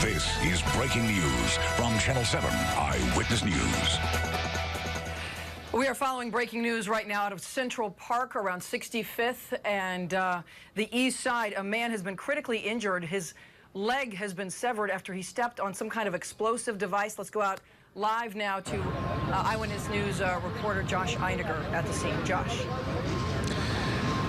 This is breaking news from Channel 7 Eyewitness News. We are following breaking news right now out of Central Park around 65th and the east side. A man has been critically injured. His leg has been severed after he stepped on some kind of explosive device. Let's go out live now to Eyewitness News reporter Josh Einiger at the scene. Josh.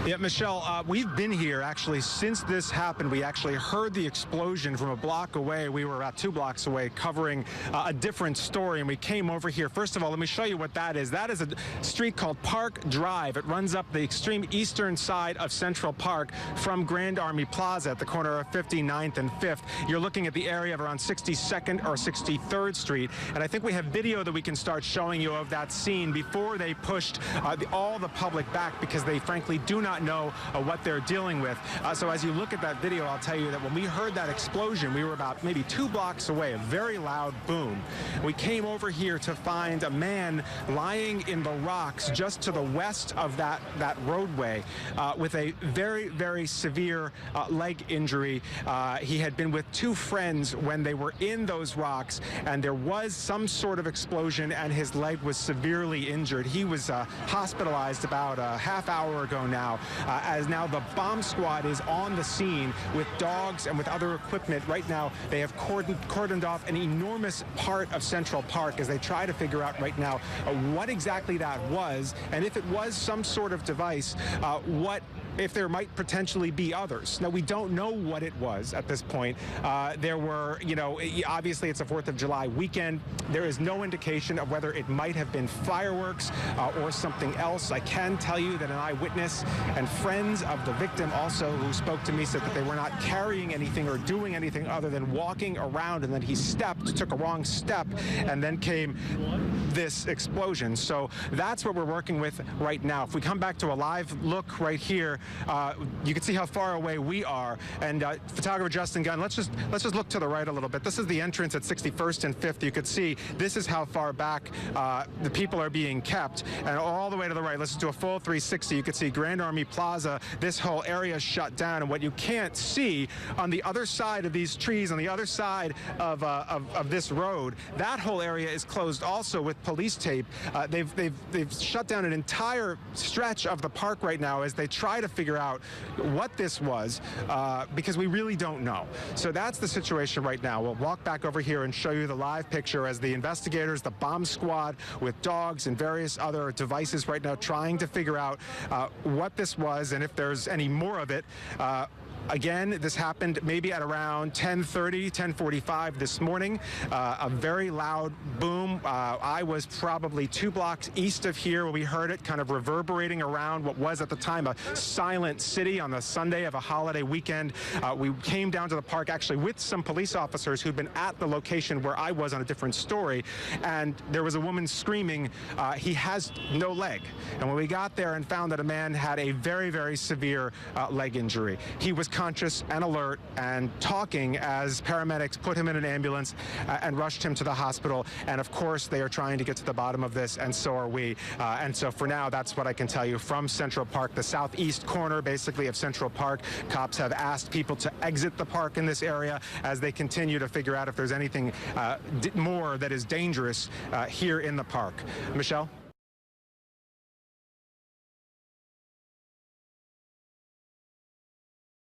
Yeah, Michelle, we've been here actually since this happened. We actually heard the explosion from a block away. We were about 2 blocks away covering a different story, and we came over here. First of all, let me show you what that is. That is a street called Park Drive. It runs up the extreme eastern side of Central Park from Grand Army Plaza at the corner of 59th and 5th. You're looking at the area of around 62nd or 63rd Street, and I think we have video that we can start showing you of that scene before they pushed all the public back, because they frankly do not know what they're dealing with. So as you look at that video, I'll tell you that when we heard that explosion, we were about maybe 2 blocks away, a very loud boom. We came over here to find a man lying in the rocks just to the west of that roadway with a very, very severe leg injury. He had been with 2 friends when they were in those rocks, and there was some sort of explosion, and his leg was severely injured. He was hospitalized about a half hour ago now. As now the bomb squad is on the scene with dogs and with other equipment. Right now, they have cordoned off an enormous part of Central Park as they try to figure out right now what exactly that was, and if it was some sort of device, what if there might potentially be others. Now, we don't know what it was at this point. There were, obviously it's a 4th of July weekend. There is no indication of whether it might have been fireworks or something else. I can tell you that an eyewitness and friends of the victim also who spoke to me said that they were not carrying anything or doing anything other than walking around, and then he took a wrong step, and then came this explosion. So that's what we're working with right now. If we come back to a live look right here, you can see how far away we are. And photographer Justin Gunn, let's just look to the right a little bit. This is the entrance at 61st and 5th. You could see this is how far back the people are being kept. And all the way to the right, let's just do a full 360. You could see Grand Army Plaza. This whole area is shut down. And what you can't see on the other side of these trees, on the other side of this road, that whole area is closed also with police tape. They've shut down an entire stretch of the park right now as they try to figure out what this was, because we really don't know. So that's the situation right now. We'll walk back over here and show you the live picture as the investigators, the bomb squad with dogs and various other devices right now trying to figure out what this was and if there's any more of it. Again, this happened maybe at around 10:30, 10:45 this morning. A very loud boom. I was probably 2 blocks east of here when we heard it kind of reverberating around what was at the time a silent city on the Sunday of a holiday weekend. We came down to the park actually with some police officers who'd been at the location where I was on a different story, and there was a woman screaming, he has no leg. And when we got there and found that a man had a very, very severe leg injury, he was conscious and alert and talking as paramedics put him in an ambulance and rushed him to the hospital. And of course, they are trying to get to the bottom of this, and so are we. And so for now, that's what I can tell you from Central Park, the southeast corner, basically, of Central Park. Cops have asked people to exit the park in this area as they continue to figure out if there's anything more that is dangerous here in the park. Michelle?